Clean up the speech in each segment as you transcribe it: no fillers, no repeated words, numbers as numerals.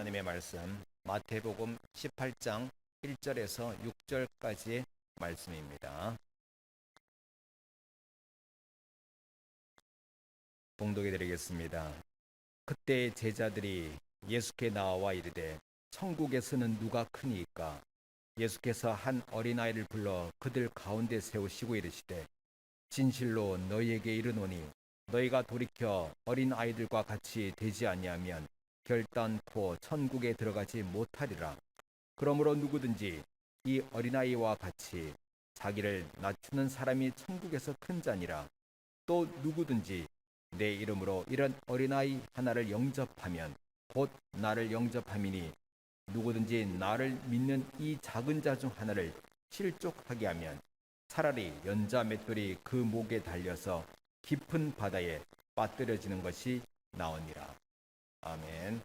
하나님의 말씀 마태복음 18장 1절에서 6절까지의 말씀입니다. 봉독해 드리겠습니다. 그때 제자들이 예수께 나와 이르되 천국에서는 누가 크니이까? 예수께서 한 어린아이를 불러 그들 가운데 세우시고 이르시되 진실로 너희에게 이르노니 너희가 돌이켜 어린아이들과 같이 되지 아니하면 결단코 천국에 들어가지 못하리라. 그러므로 누구든지 이 어린아이와 같이 자기를 낮추는 사람이 천국에서 큰 자니라. 또 누구든지 내 이름으로 이런 어린아이 하나를 영접하면 곧 나를 영접함이니 누구든지 나를 믿는 이 작은 자 중 하나를 실족하게 하면 차라리 연자 맷돌이 그 목에 달려서 깊은 바다에 빠뜨려지는 것이 나으니라. 아멘.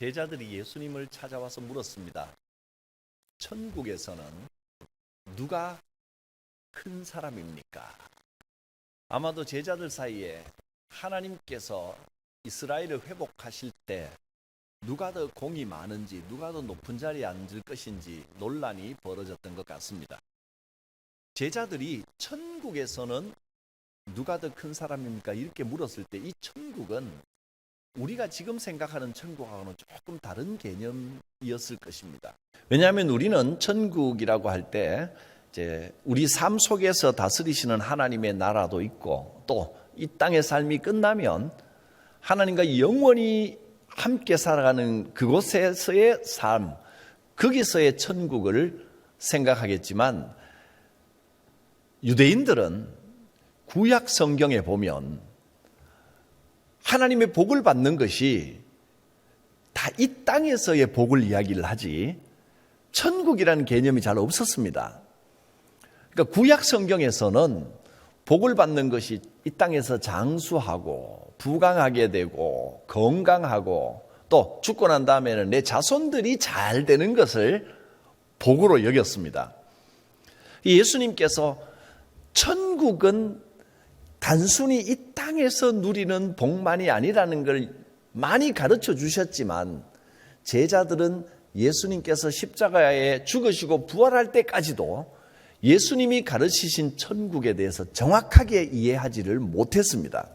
제자들이 예수님을 찾아와서 물었습니다. 천국에서는 누가 큰 사람입니까? 아마도 제자들 사이에 하나님께서 이스라엘을 회복하실 때 누가 더 공이 많은지, 누가 더 높은 자리에 앉을 것인지 논란이 벌어졌던 것 같습니다. 제자들이 천국에서는 누가 더 큰 사람입니까? 이렇게 물었을 때 이 천국은 우리가 지금 생각하는 천국하고는 조금 다른 개념이었을 것입니다. 왜냐하면 우리는 천국이라고 할 때 이제 우리 삶 속에서 다스리시는 하나님의 나라도 있고, 또 이 땅의 삶이 끝나면 하나님과 영원히 함께 살아가는 그곳에서의 삶, 거기서의 천국을 생각하겠지만, 유대인들은 구약 성경에 보면 하나님의 복을 받는 것이 다 이 땅에서의 복을 이야기를 하지 천국이라는 개념이 잘 없었습니다. 그러니까 구약 성경에서는 복을 받는 것이 이 땅에서 장수하고 부강하게 되고 건강하고 또 죽고 난 다음에는 내 자손들이 잘 되는 것을 복으로 여겼습니다. 예수님께서 천국은 단순히 이 땅에서 누리는 복만이 아니라는 걸 많이 가르쳐 주셨지만, 제자들은 예수님께서 십자가에 죽으시고 부활할 때까지도 예수님이 가르치신 천국에 대해서 정확하게 이해하지를 못했습니다.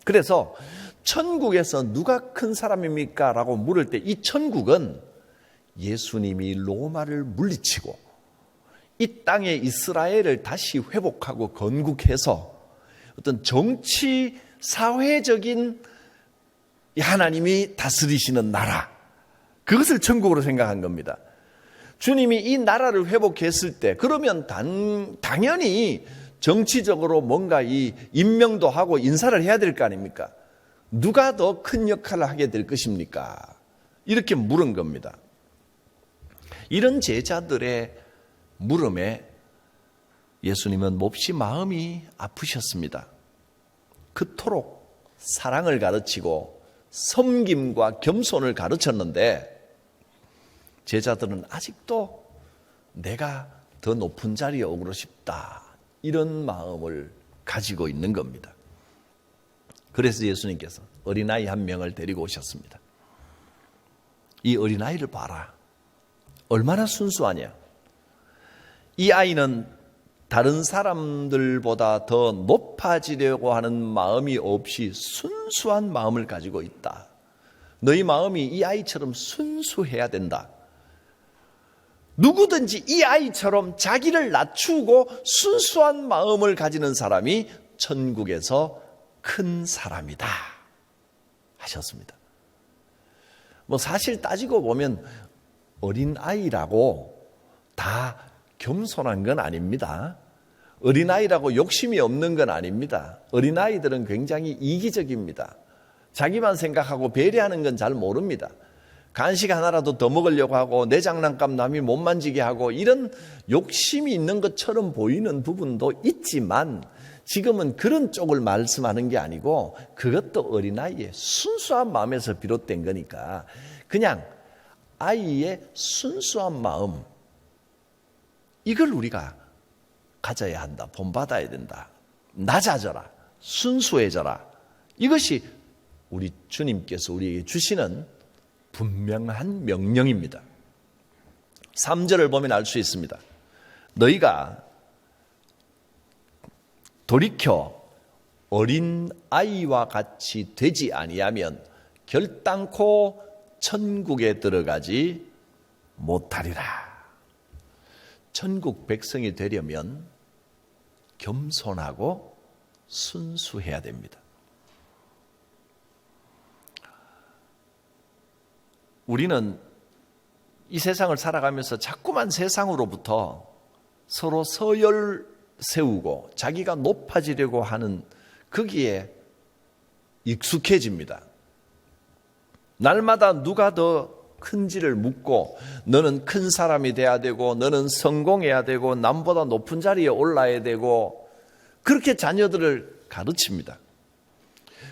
그래서 천국에서 누가 큰 사람입니까? 라고 물을 때 이 천국은 예수님이 로마를 물리치고 이 땅에 이스라엘을 다시 회복하고 건국해서 어떤 정치, 사회적인 하나님이 다스리시는 나라, 그것을 천국으로 생각한 겁니다. 주님이 이 나라를 회복했을 때 그러면 당연히 정치적으로 뭔가 이 임명도 하고 인사를 해야 될 거 아닙니까? 누가 더 큰 역할을 하게 될 것입니까? 이렇게 물은 겁니다. 이런 제자들의 물음에 예수님은 몹시 마음이 아프셨습니다. 그토록 사랑을 가르치고 섬김과 겸손을 가르쳤는데 제자들은 아직도 내가 더 높은 자리에 오르고 싶다, 이런 마음을 가지고 있는 겁니다. 그래서 예수님께서 어린아이 한 명을 데리고 오셨습니다. 이 어린아이를 봐라. 얼마나 순수하냐. 이 아이는 다른 사람들보다 더 높아지려고 하는 마음이 없이 순수한 마음을 가지고 있다. 너희 마음이 이 아이처럼 순수해야 된다. 누구든지 이 아이처럼 자기를 낮추고 순수한 마음을 가지는 사람이 천국에서 큰 사람이다 하셨습니다. 사실 따지고 보면 어린아이라고 다 겸손한 건 아닙니다. 어린아이라고 욕심이 없는 건 아닙니다. 어린아이들은 굉장히 이기적입니다. 자기만 생각하고 배려하는 건 잘 모릅니다. 간식 하나라도 더 먹으려고 하고 내 장난감 남이 못 만지게 하고 이런 욕심이 있는 것처럼 보이는 부분도 있지만, 지금은 그런 쪽을 말씀하는 게 아니고 그것도 어린아이의 순수한 마음에서 비롯된 거니까 그냥 아이의 순수한 마음, 이걸 우리가 가져야 한다. 본받아야 된다. 낮아져라. 순수해져라. 이것이 우리 주님께서 우리에게 주시는 분명한 명령입니다. 3절을 보면 알 수 있습니다. 너희가 돌이켜 어린 아이와 같이 되지 아니하면 결단코 천국에 들어가지 못하리라. 천국 백성이 되려면 겸손하고 순수해야 됩니다. 우리는 이 세상을 살아가면서 자꾸만 세상으로부터 서로 서열 세우고 자기가 높아지려고 하는 거기에 익숙해집니다. 날마다 누가 더 큰지를 묻고 너는 큰 사람이 돼야 되고 너는 성공해야 되고 남보다 높은 자리에 올라야 되고 그렇게 자녀들을 가르칩니다.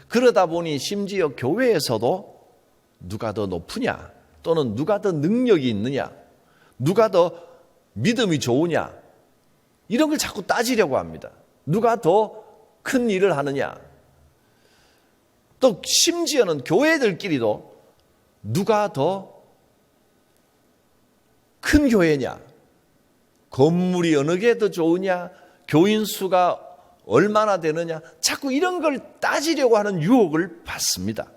그러다 보니 심지어 교회에서도 누가 더 높으냐, 또는 누가 더 능력이 있느냐, 누가 더 믿음이 좋으냐, 이런 걸 자꾸 따지려고 합니다. 누가 더 큰 일을 하느냐, 또 심지어는 교회들끼리도 누가 더 큰 교회냐, 건물이 어느 게 더 좋으냐, 교인 수가 얼마나 되느냐, 자꾸 이런 걸 따지려고 하는 유혹을 받습니다.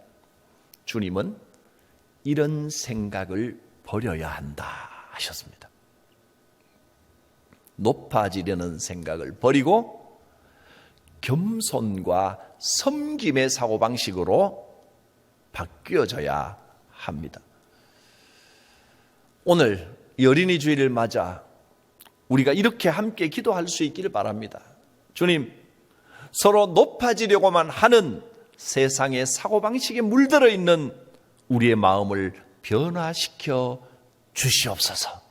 주님은 이런 생각을 버려야 한다 하셨습니다. 높아지려는 생각을 버리고 겸손과 섬김의 사고방식으로 바뀌어져야 합니다. 오늘 이 어린이 주일을 맞아 우리가 이렇게 함께 기도할 수 있기를 바랍니다. 주님, 서로 높아지려고만 하는 세상의 사고방식에 물들어 있는 우리의 마음을 변화시켜 주시옵소서.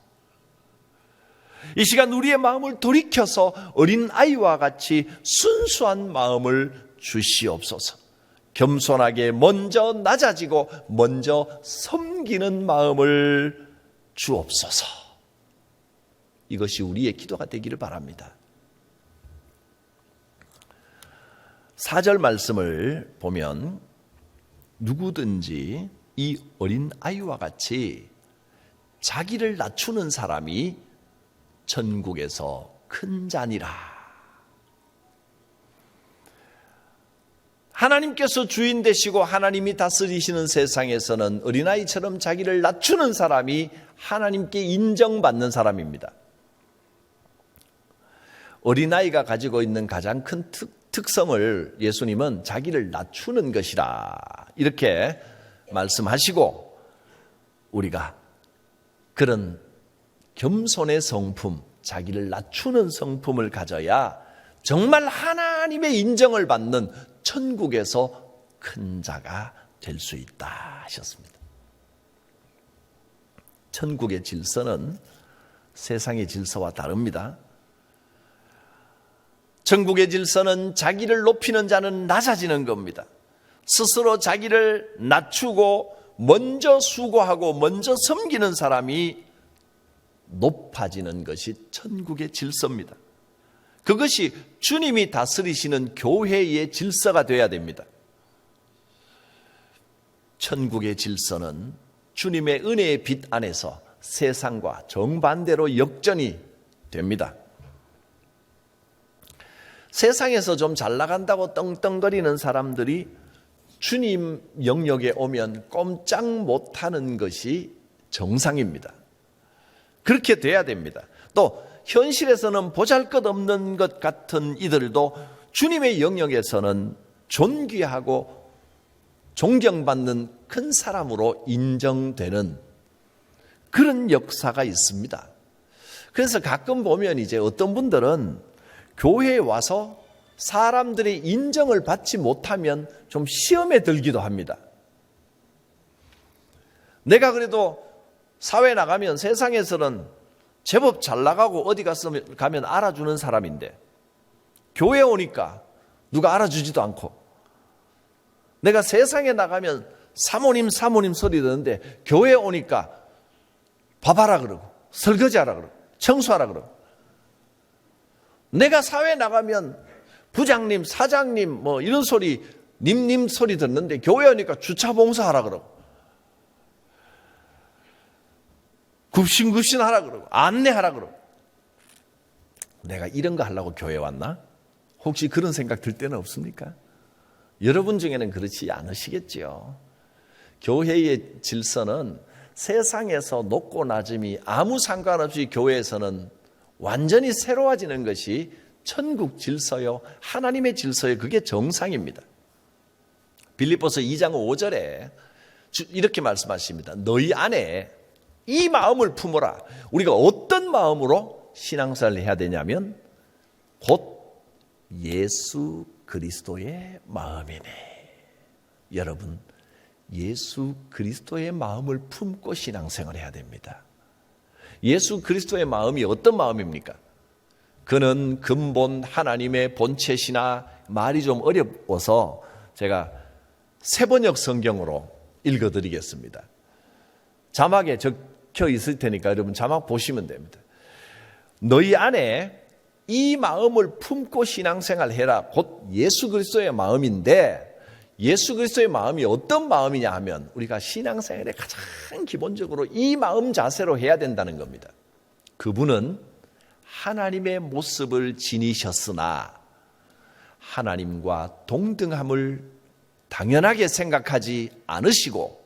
이 시간 우리의 마음을 돌이켜서 어린 아이와 같이 순수한 마음을 주시옵소서. 겸손하게 먼저 낮아지고 먼저 섬기는 마음을 주옵소서. 이것이 우리의 기도가 되기를 바랍니다. 4절 말씀을 보면 누구든지 이 어린 아이와 같이 자기를 낮추는 사람이 천국에서 큰 자니라. 하나님께서 주인 되시고 하나님이 다스리시는 세상에서는 어린아이처럼 자기를 낮추는 사람이 하나님께 인정받는 사람입니다. 어린아이가 가지고 있는 가장 큰 특성을 예수님은 자기를 낮추는 것이라 이렇게 말씀하시고, 우리가 그런 겸손의 성품, 자기를 낮추는 성품을 가져야 정말 하나님의 인정을 받는 천국에서 큰 자가 될 수 있다 하셨습니다. 천국의 질서는 세상의 질서와 다릅니다. 천국의 질서는 자기를 높이는 자는 낮아지는 겁니다. 스스로 자기를 낮추고 먼저 수고하고 먼저 섬기는 사람이 높아지는 것이 천국의 질서입니다. 그것이 주님이 다스리시는 교회의 질서가 되어야 됩니다. 천국의 질서는 주님의 은혜의 빛 안에서 세상과 정반대로 역전이 됩니다. 세상에서 좀 잘 나간다고 떵떵거리는 사람들이 주님 영역에 오면 꼼짝 못하는 것이 정상입니다. 그렇게 돼야 됩니다. 또 현실에서는 보잘것없는 것 같은 이들도 주님의 영역에서는 존귀하고 존경받는 큰 사람으로 인정되는 그런 역사가 있습니다. 그래서 가끔 보면 이제 어떤 분들은 교회에 와서 사람들의 인정을 받지 못하면 좀 시험에 들기도 합니다. 내가 그래도 사회 나가면 세상에서는 제법 잘 나가고 어디 가면 알아주는 사람인데 교회에 오니까 누가 알아주지도 않고, 내가 세상에 나가면 사모님 소리 듣는데 교회에 오니까 밥하라 그러고 설거지하라 그러고 청소하라 그러고, 내가 사회 나가면 부장님, 사장님 뭐 이런 소리, 님 소리 듣는데 교회 오니까 주차 봉사하라 그러고 굽신굽신 하라 그러고 안내하라 그러고, 내가 이런 거 하려고 교회 왔나? 혹시 그런 생각 들 때는 없습니까? 여러분 중에는 그렇지 않으시겠지요. 교회의 질서는 세상에서 높고 낮음이 아무 상관없이 교회에서는 완전히 새로워지는 것이 천국 질서요, 하나님의 질서요, 그게 정상입니다. 빌립보서 2장 5절에 이렇게 말씀하십니다. 너희 안에 이 마음을 품어라. 우리가 어떤 마음으로 신앙생활을 해야 되냐면 곧 예수 그리스도의 마음이네. 여러분, 예수 그리스도의 마음을 품고 신앙생활을 해야 됩니다. 예수 그리스도의 마음이 어떤 마음입니까? 그는 근본 하나님의 본체시나, 말이 좀 어려워서 제가 세번역 성경으로 읽어드리겠습니다. 자막에 적혀 있을 테니까 여러분 자막 보시면 됩니다. 너희 안에 이 마음을 품고 신앙생활 해라. 곧 예수 그리스도의 마음인데, 예수 그리스도의 마음이 어떤 마음이냐 하면 우리가 신앙생활에 가장 기본적으로 이 마음 자세로 해야 된다는 겁니다. 그분은 하나님의 모습을 지니셨으나 하나님과 동등함을 당연하게 생각하지 않으시고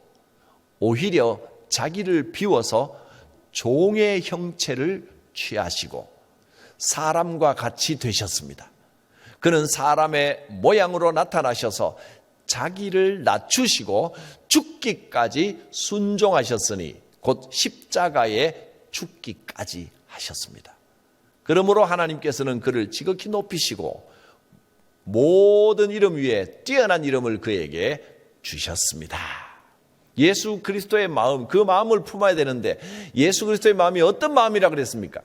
오히려 자기를 비워서 종의 형체를 취하시고 사람과 같이 되셨습니다. 그는 사람의 모양으로 나타나셔서 자기를 낮추시고 죽기까지 순종하셨으니 곧 십자가에 죽기까지 하셨습니다. 그러므로 하나님께서는 그를 지극히 높이시고 모든 이름 위에 뛰어난 이름을 그에게 주셨습니다. 예수 그리스도의 마음, 그 마음을 품어야 되는데 예수 그리스도의 마음이 어떤 마음이라 그랬습니까?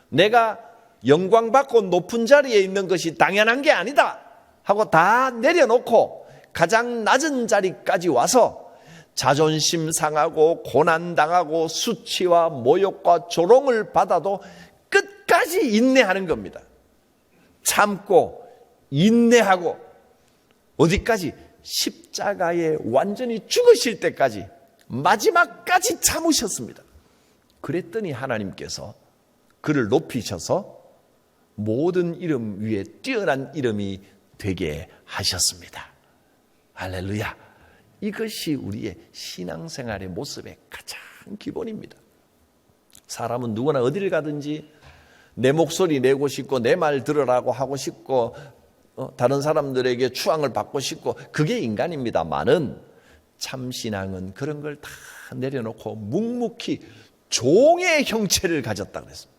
내가 영광 받고 높은 자리에 있는 것이 당연한 게 아니다 하고 다 내려놓고 가장 낮은 자리까지 와서 자존심 상하고 고난당하고 수치와 모욕과 조롱을 받아도 끝까지 인내하는 겁니다. 참고 인내하고 어디까지? 십자가에 완전히 죽으실 때까지 마지막까지 참으셨습니다. 그랬더니 하나님께서 그를 높이셔서 모든 이름 위에 뛰어난 이름이 되게 하셨습니다. 할렐루야. 이것이 우리의 신앙생활의 모습의 가장 기본입니다. 사람은 누구나 어디를 가든지 내 목소리 내고 싶고 내 말 들으라고 하고 싶고 다른 사람들에게 추앙을 받고 싶고 그게 인간입니다만은 참신앙은 그런 걸 다 내려놓고 묵묵히 종의 형체를 가졌다 그랬습니다.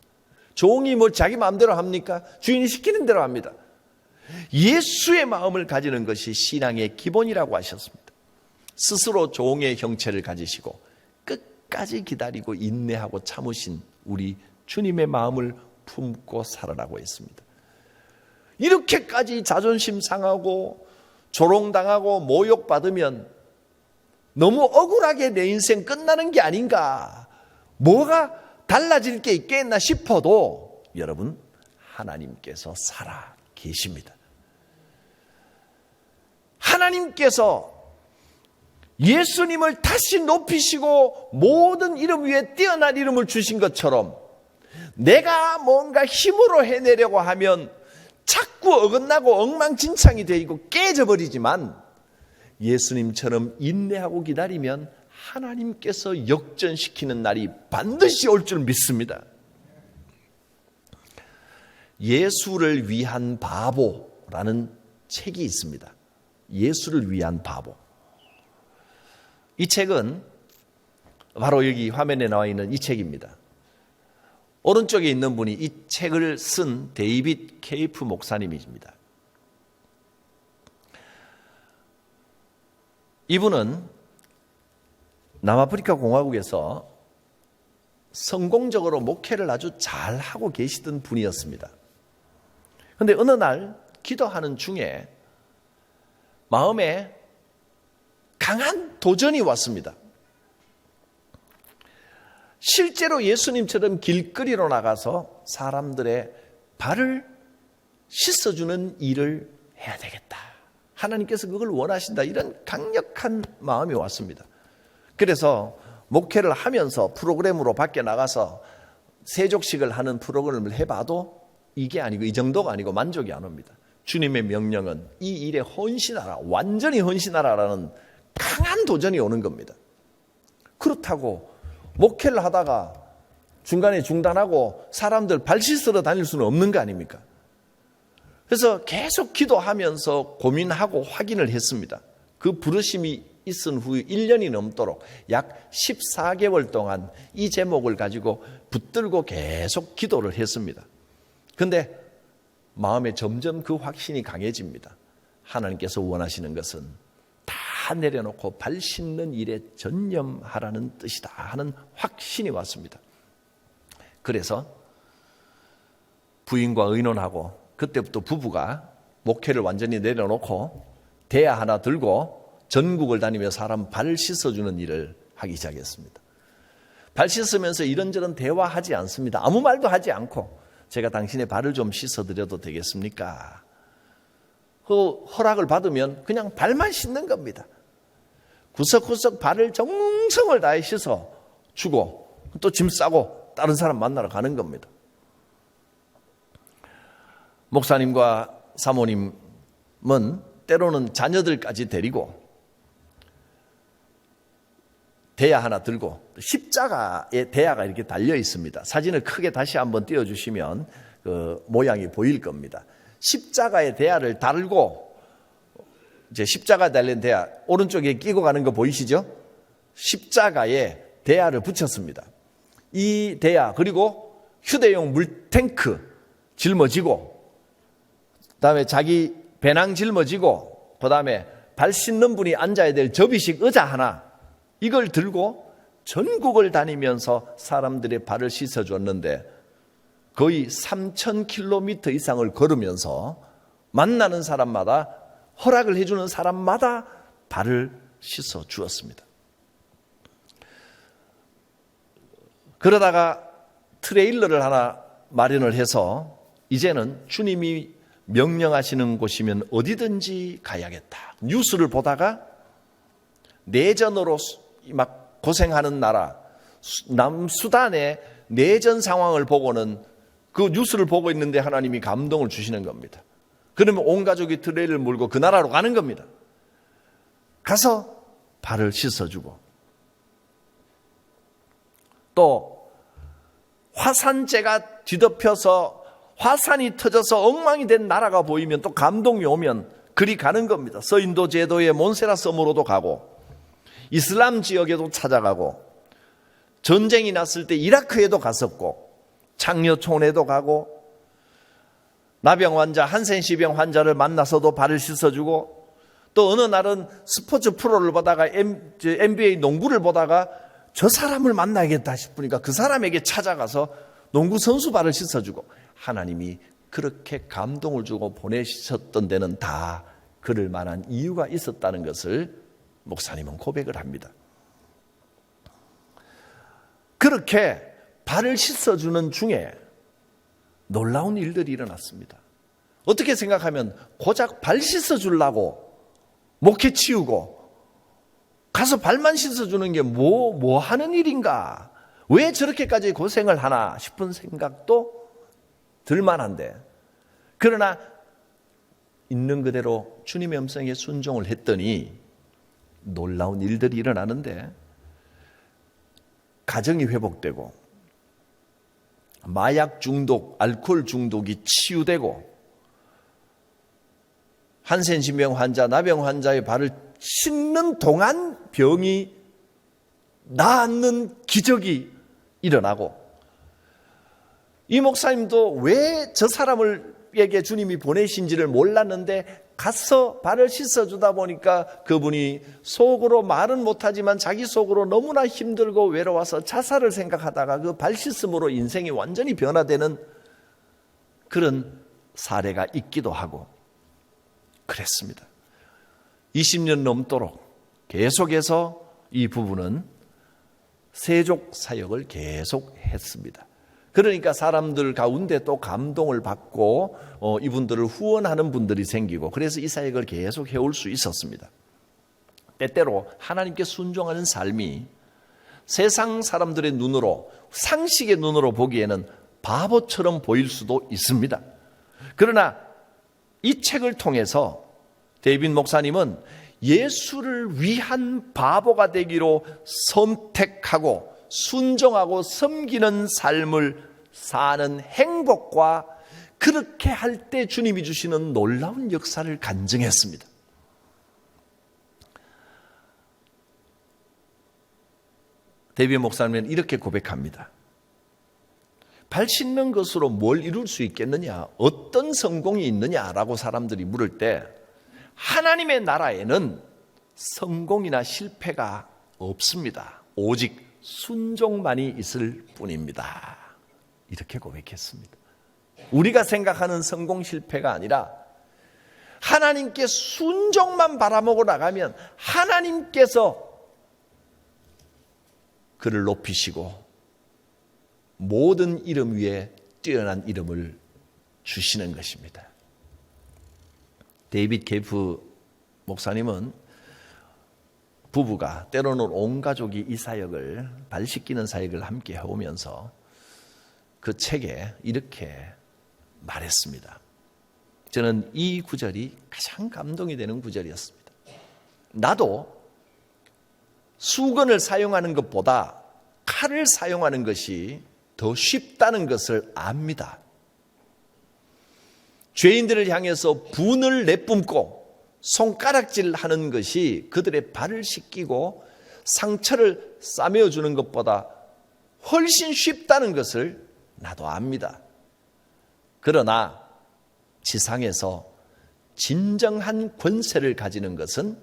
종이 뭐 자기 마음대로 합니까? 주인이 시키는 대로 합니다. 예수의 마음을 가지는 것이 신앙의 기본이라고 하셨습니다. 스스로 종의 형체를 가지시고 끝까지 기다리고 인내하고 참으신 우리 주님의 마음을 품고 살아라고 했습니다. 이렇게까지 자존심 상하고 조롱당하고 모욕받으면 너무 억울하게 내 인생 끝나는 게 아닌가, 뭐가 달라질 게 있겠나 싶어도 여러분, 하나님께서 살아 계십니다. 하나님께서 예수님을 다시 높이시고 모든 이름 위에 뛰어난 이름을 주신 것처럼 내가 뭔가 힘으로 해내려고 하면 자꾸 어긋나고 엉망진창이 되고 깨져버리지만 예수님처럼 인내하고 기다리면 하나님께서 역전시키는 날이 반드시 올 줄 믿습니다. 예수를 위한 바보라는 책이 있습니다. 예수를 위한 바보. 이 책은 바로 여기 화면에 나와 있는 이 책입니다. 오른쪽에 있는 분이 이 책을 쓴 데이빗 케이프 목사님이십니다. 이분은 남아프리카 공화국에서 성공적으로 목회를 아주 잘하고 계시던 분이었습니다. 그런데 어느 날 기도하는 중에 마음에 강한 도전이 왔습니다. 실제로 예수님처럼 길거리로 나가서 사람들의 발을 씻어주는 일을 해야 되겠다. 하나님께서 그걸 원하신다. 이런 강력한 마음이 왔습니다. 그래서 목회를 하면서 프로그램으로 밖에 나가서 세족식을 하는 프로그램을 해봐도 이게 아니고 이 정도가 아니고 만족이 안 옵니다. 주님의 명령은 이 일에 헌신하라, 완전히 헌신하라라는 강한 도전이 오는 겁니다. 그렇다고 목회를 하다가 중간에 중단하고 사람들 발 씻으러 다닐 수는 없는 거 아닙니까? 그래서 계속 기도하면서 고민하고 확인을 했습니다. 그 부르심이 있은 후에 1년이 넘도록 약 14개월 동안 이 제목을 가지고 붙들고 계속 기도를 했습니다. 그런데 마음에 점점 그 확신이 강해집니다. 하나님께서 원하시는 것은 다 내려놓고 발 씻는 일에 전념하라는 뜻이다 하는 확신이 왔습니다. 그래서 부인과 의논하고 그때부터 부부가 목회를 완전히 내려놓고 대야 하나 들고 전국을 다니며 사람 발을 씻어주는 일을 하기 시작했습니다. 발 씻으면서 이런저런 대화하지 않습니다. 아무 말도 하지 않고 제가 당신의 발을 좀 씻어드려도 되겠습니까? 그 허락을 받으면 그냥 발만 씻는 겁니다. 구석구석 발을 정성을 다해 씻어 주고 또 짐 싸고 다른 사람 만나러 가는 겁니다. 목사님과 사모님은 때로는 자녀들까지 데리고 대야 하나 들고 십자가에 대야가 이렇게 달려 있습니다. 사진을 크게 다시 한번 띄워주시면 그 모양이 보일 겁니다. 십자가의 대야를 달고 이제 십자가 달린 대야 오른쪽에 끼고 가는 거 보이시죠? 십자가에 대야를 붙였습니다. 이 대야 그리고 휴대용 물탱크 짊어지고 그다음에 자기 배낭 짊어지고 그다음에 발 씻는 분이 앉아야 될 접이식 의자 하나 이걸 들고 전국을 다니면서 사람들의 발을 씻어줬는데 거의 3,000km 이상을 걸으면서 만나는 사람마다 허락을 해주는 사람마다 발을 씻어 주었습니다. 그러다가 트레일러를 하나 마련을 해서 이제는 주님이 명령하시는 곳이면 어디든지 가야겠다. 뉴스를 보다가 내전으로 막 고생하는 나라 남수단의 내전 상황을 보고는 그 뉴스를 보고 있는데 하나님이 감동을 주시는 겁니다. 그러면 온 가족이 트레일러를 몰고 그 나라로 가는 겁니다. 가서 발을 씻어주고 또 화산재가 뒤덮여서 화산이 터져서 엉망이 된 나라가 보이면 또 감동이 오면 그리 가는 겁니다. 서인도 제도의 몬세라 섬으로도 가고 이슬람 지역에도 찾아가고 전쟁이 났을 때 이라크에도 갔었고 창녀촌에도 가고 나병 환자 한센시병 환자를 만나서도 발을 씻어주고 또 어느 날은 스포츠 프로를 보다가 NBA 농구를 보다가 저 사람을 만나야겠다 싶으니까 그 사람에게 찾아가서 농구 선수 발을 씻어주고 하나님이 그렇게 감동을 주고 보내셨던 데는 다 그럴 만한 이유가 있었다는 것을 목사님은 고백을 합니다. 그렇게 발을 씻어주는 중에 놀라운 일들이 일어났습니다. 어떻게 생각하면 고작 발 씻어주려고 목회 치우고 가서 발만 씻어주는 게 뭐 하는 일인가? 왜 저렇게까지 고생을 하나 싶은 생각도 들만한데 그러나 있는 그대로 주님의 음성에 순종을 했더니 놀라운 일들이 일어나는데 가정이 회복되고 마약 중독, 알코올 중독이 치유되고 한센신병 환자, 나병 환자의 발을 씻는 동안 병이 낫는 기적이 일어나고 이 목사님도 왜 저 사람에게 주님이 보내신지를 몰랐는데 가서 발을 씻어주다 보니까 그분이 속으로 말은 못하지만 자기 속으로 너무나 힘들고 외로워서 자살을 생각하다가 그 발 씻음으로 인생이 완전히 변화되는 그런 사례가 있기도 하고 그랬습니다. 20년 넘도록 계속해서 이 부부는 세족 사역을 계속 했습니다. 그러니까 사람들 가운데 또 감동을 받고 이분들을 후원하는 분들이 생기고 그래서 이 사역을 계속 해올 수 있었습니다. 때때로 하나님께 순종하는 삶이 세상 사람들의 눈으로 상식의 눈으로 보기에는 바보처럼 보일 수도 있습니다. 그러나 이 책을 통해서 데이빗 목사님은 예수를 위한 바보가 되기로 선택하고 순종하고 섬기는 삶을 사는 행복과 그렇게 할 때 주님이 주시는 놀라운 역사를 간증했습니다. 데이빗 목사님은 이렇게 고백합니다. 발 씻는 것으로 뭘 이룰 수 있겠느냐? 어떤 성공이 있느냐라고 사람들이 물을 때 하나님의 나라에는 성공이나 실패가 없습니다. 오직 순종만이 있을 뿐입니다. 이렇게 고백했습니다. 우리가 생각하는 성공 실패가 아니라 하나님께 순종만 바라보고 나가면 하나님께서 그를 높이시고 모든 이름 위에 뛰어난 이름을 주시는 것입니다. 데이빗 게프 목사님은 부부가 때로는 온 가족이 이 사역을 발씻기는 사역을 함께 해오면서 그 책에 이렇게 말했습니다. 저는 이 구절이 가장 감동이 되는 구절이었습니다. 나도 수건을 사용하는 것보다 칼을 사용하는 것이 더 쉽다는 것을 압니다. 죄인들을 향해서 분을 내뿜고 손가락질 하는 것이 그들의 발을 씻기고 상처를 싸매어 주는 것보다 훨씬 쉽다는 것을 나도 압니다. 그러나 지상에서 진정한 권세를 가지는 것은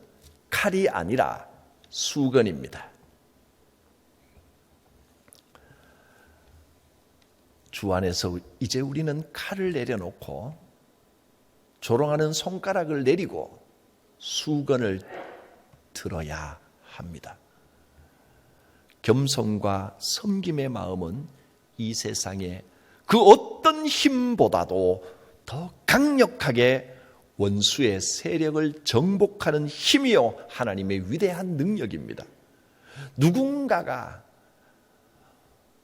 칼이 아니라 수건입니다. 주 안에서 이제 우리는 칼을 내려놓고 조롱하는 손가락을 내리고 수건을 들어야 합니다. 겸손과 섬김의 마음은 이 세상에 그 어떤 힘보다도 더 강력하게 원수의 세력을 정복하는 힘이요 하나님의 위대한 능력입니다. 누군가가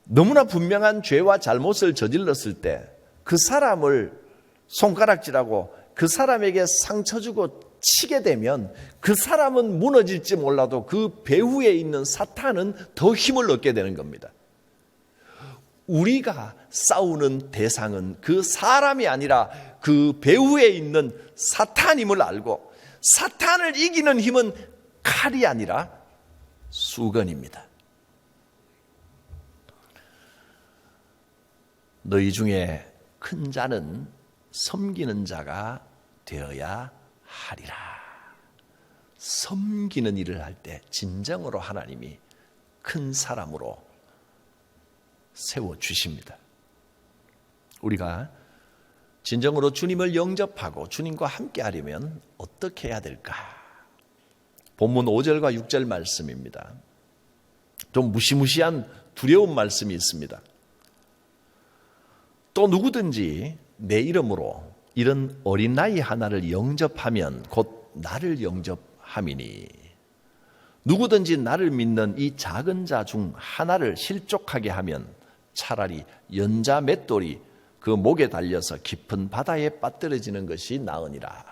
너무나 분명한 죄와 잘못을 저질렀을 때 그 사람을 손가락질하고 그 사람에게 상처 주고 치게 되면 그 사람은 무너질지 몰라도 그 배후에 있는 사탄은 더 힘을 얻게 되는 겁니다. 우리가 싸우는 대상은 그 사람이 아니라 그 배후에 있는 사탄임을 알고 사탄을 이기는 힘은 칼이 아니라 수건입니다. 너희 중에 큰 자는 섬기는 자가 되어야 하리라. 섬기는 일을 할 때 진정으로 하나님이 큰 사람으로 세워주십니다. 우리가 진정으로 주님을 영접하고 주님과 함께 하려면 어떻게 해야 될까? 본문 5절과 6절 말씀입니다. 좀 무시무시한 두려운 말씀이 있습니다. 또 누구든지 내 이름으로 이런 어린 나이 하나를 영접하면 곧 나를 영접함이니 누구든지 나를 믿는 이 작은 자 중 하나를 실족하게 하면 차라리 연자 맷돌이 그 목에 달려서 깊은 바다에 빠뜨려지는 것이 나으니라.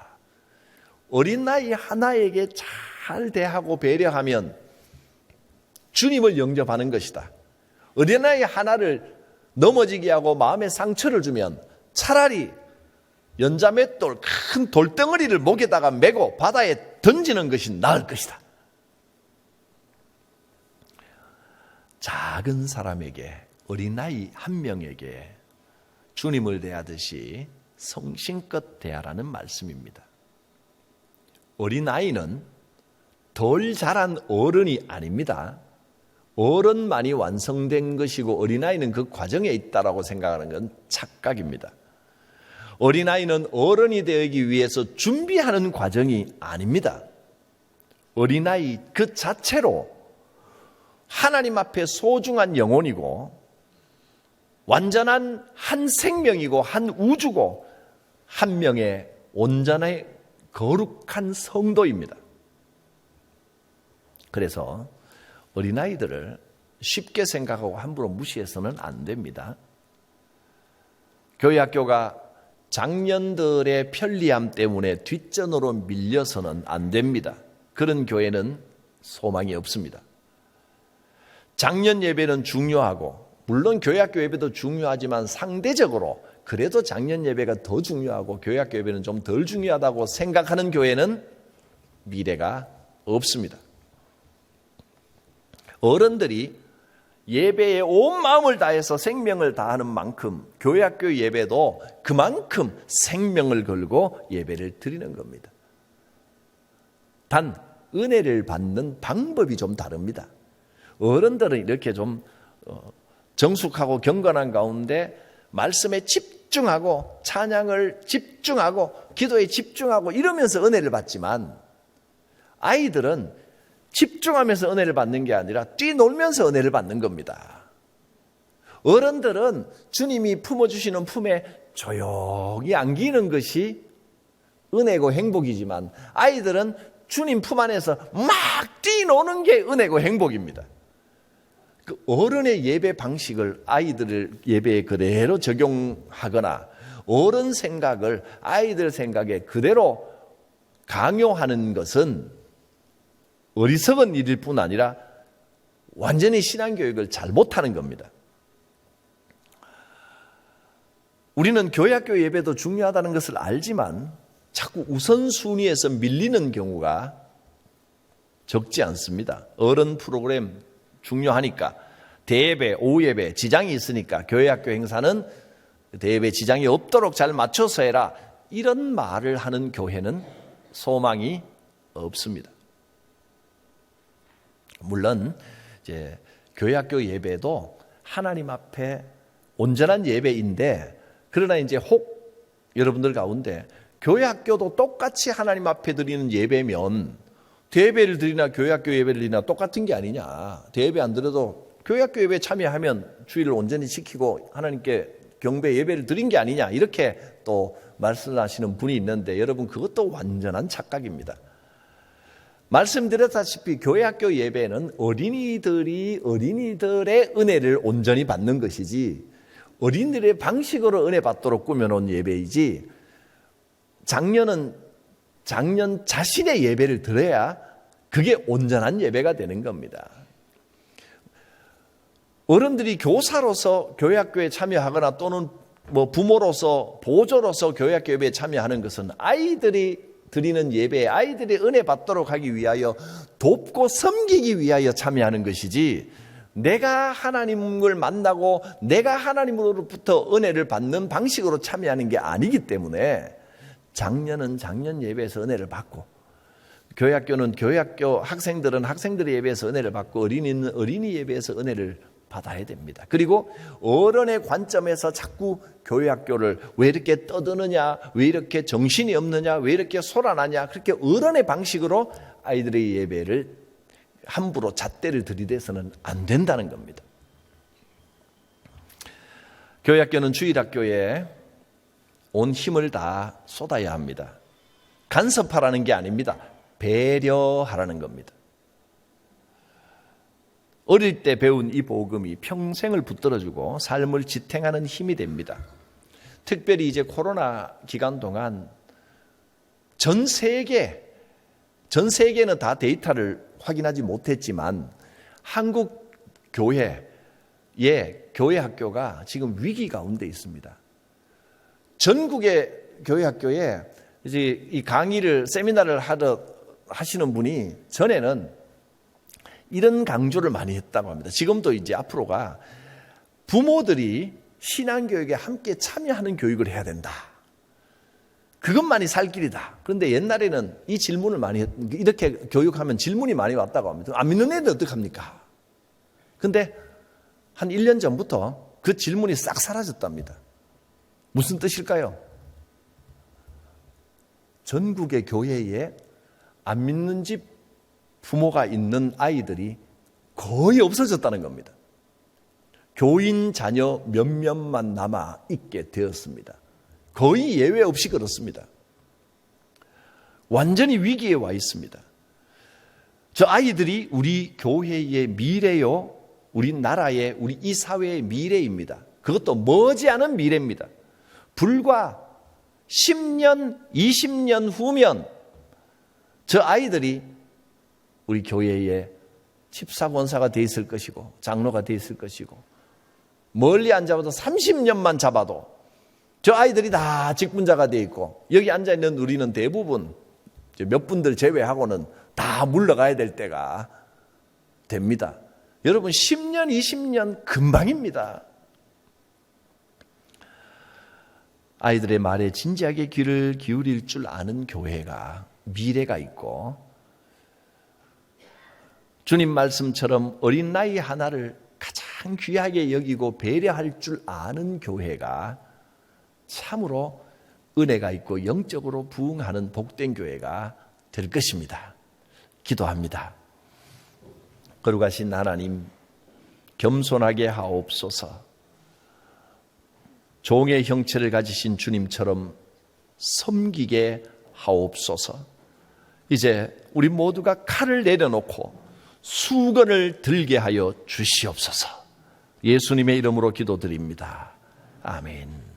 어린 나이 하나에게 잘 대하고 배려하면 주님을 영접하는 것이다. 어린 나이 하나를 넘어지게 하고 마음에 상처를 주면 차라리 연자 맷돌 큰 돌덩어리를 목에다가 메고 바다에 던지는 것이 나을 것이다. 작은 사람에게 어린아이 한 명에게 주님을 대하듯이 성심껏 대하라는 말씀입니다. 어린아이는 덜 자란 어른이 아닙니다. 어른만이 완성된 것이고 어린아이는 그 과정에 있다라고 생각하는 건 착각입니다. 어린아이는 어른이 되기 위해서 준비하는 과정이 아닙니다. 어린아이 그 자체로 하나님 앞에 소중한 영혼이고 완전한 한 생명이고 한 우주고 한 명의 온전한 거룩한 성도입니다. 그래서 어린아이들을 쉽게 생각하고 함부로 무시해서는 안 됩니다. 교회 학교가 장년들의 편리함 때문에 뒷전으로 밀려서는 안 됩니다. 그런 교회는 소망이 없습니다. 장년 예배는 중요하고 물론 교회 학교 예배도 중요하지만 상대적으로 그래도 장년 예배가 더 중요하고 교회 학교 예배는 좀 덜 중요하다고 생각하는 교회는 미래가 없습니다. 어른들이 예배에 온 마음을 다해서 생명을 다하는 만큼 교회 학교 예배도 그만큼 생명을 걸고 예배를 드리는 겁니다. 단 은혜를 받는 방법이 좀 다릅니다. 어른들은 이렇게 좀 정숙하고 경건한 가운데 말씀에 집중하고 찬양을 집중하고 기도에 집중하고 이러면서 은혜를 받지만 아이들은 집중하면서 은혜를 받는 게 아니라 뛰놀면서 은혜를 받는 겁니다. 어른들은 주님이 품어주시는 품에 조용히 안기는 것이 은혜고 행복이지만 아이들은 주님 품 안에서 막 뛰노는 게 은혜고 행복입니다. 그 어른의 예배 방식을 아이들 예배에 그대로 적용하거나 어른 생각을 아이들 생각에 그대로 강요하는 것은 어리석은 일일 뿐 아니라 완전히 신앙교육을 잘못하는 겁니다. 우리는 교회학교 예배도 중요하다는 것을 알지만 자꾸 우선순위에서 밀리는 경우가 적지 않습니다. 어른 프로그램 중요하니까 대예배, 오후예배 지장이 있으니까 교회학교 행사는 대예배 지장이 없도록 잘 맞춰서 해라. 이런 말을 하는 교회는 소망이 없습니다. 물론 이제 교회학교 예배도 하나님 앞에 온전한 예배인데 그러나 이제 혹 여러분들 가운데 교회학교도 똑같이 하나님 앞에 드리는 예배면 대예배를 드리나 교회학교 예배를 드리나 똑같은 게 아니냐. 대예배 안 드려도 교회학교 예배에 참여하면 주일을 온전히 지키고 하나님께 경배 예배를 드린 게 아니냐. 이렇게 또 말씀하시는 분이 있는데 여러분 그것도 완전한 착각입니다. 말씀드렸다시피 교회학교 예배는 어린이들이 어린이들의 은혜를 온전히 받는 것이지 어린이들의 방식으로 은혜 받도록 꾸며놓은 예배이지 장년은 장년 자신의 예배를 드려야 그게 온전한 예배가 되는 겁니다. 어른들이 교사로서 교회학교에 참여하거나 또는 뭐 부모로서 보조로서 교회학교 예배에 참여하는 것은 아이들이 드리는 예배에 아이들이 은혜 받도록 하기 위하여 돕고 섬기기 위하여 참여하는 것이지 내가 하나님을 만나고 내가 하나님으로부터 은혜를 받는 방식으로 참여하는 게 아니기 때문에 장년은 장년 예배에서 은혜를 받고 교회학교는 교회학교 학생들은 학생들의 예배에서 은혜를 받고 어린이는 어린이 예배에서 은혜를 받아야 됩니다. 그리고 어른의 관점에서 자꾸 교회학교를 왜 이렇게 떠드느냐, 왜 이렇게 정신이 없느냐, 왜 이렇게 소란하냐 그렇게 어른의 방식으로 아이들의 예배를 함부로 잣대를 들이대서는 안 된다는 겁니다. 교회학교는 주일학교에 온 힘을 다 쏟아야 합니다. 간섭하라는 게 아닙니다. 배려하라는 겁니다. 어릴 때 배운 이 복음이 평생을 붙들어주고 삶을 지탱하는 힘이 됩니다. 특별히 이제 코로나 기간 동안 전 세계는 다 데이터를 확인하지 못했지만 한국 교회의 교회 학교가 지금 위기 가운데 있습니다. 전국의 교회 학교에 이제 이 강의를 세미나를 하시는 분이 전에는 이런 강조를 많이 했다고 합니다. 지금도 이제 앞으로가 부모들이 신앙교육에 함께 참여하는 교육을 해야 된다. 그것만이 살 길이다. 그런데 옛날에는 이 질문을 많이 이렇게 교육하면 질문이 많이 왔다고 합니다. 안 믿는 애들 어떡합니까? 근데 한 1년 전부터 그 질문이 싹 사라졌답니다. 무슨 뜻일까요? 전국의 교회에 안 믿는 집 부모가 있는 아이들이 거의 없어졌다는 겁니다. 교인 자녀 몇몇만 남아 있게 되었습니다. 거의 예외 없이 그렇습니다. 완전히 위기에 와 있습니다. 저 아이들이 우리 교회의 미래요, 우리 나라의, 우리 이 사회의 미래입니다. 그것도 머지않은 미래입니다. 불과 10년, 20년 후면 저 아이들이 우리 교회의 집사 권사가 돼 있을 것이고 장로가 돼 있을 것이고 멀리 안 잡아도 30년만 잡아도 저 아이들이 다 직분자가 돼 있고 여기 앉아있는 우리는 대부분 몇 분들 제외하고는 다 물러가야 될 때가 됩니다. 여러분 10년, 20년 금방입니다. 아이들의 말에 진지하게 귀를 기울일 줄 아는 교회가 미래가 있고 주님 말씀처럼 어린 나이 하나를 가장 귀하게 여기고 배려할 줄 아는 교회가 참으로 은혜가 있고 영적으로 부흥하는 복된 교회가 될 것입니다. 기도합니다. 거룩하신 하나님, 겸손하게 하옵소서. 종의 형체를 가지신 주님처럼 섬기게 하옵소서. 이제 우리 모두가 칼을 내려놓고 수건을 들게 하여 주시옵소서. 예수님의 이름으로 기도드립니다. 아멘.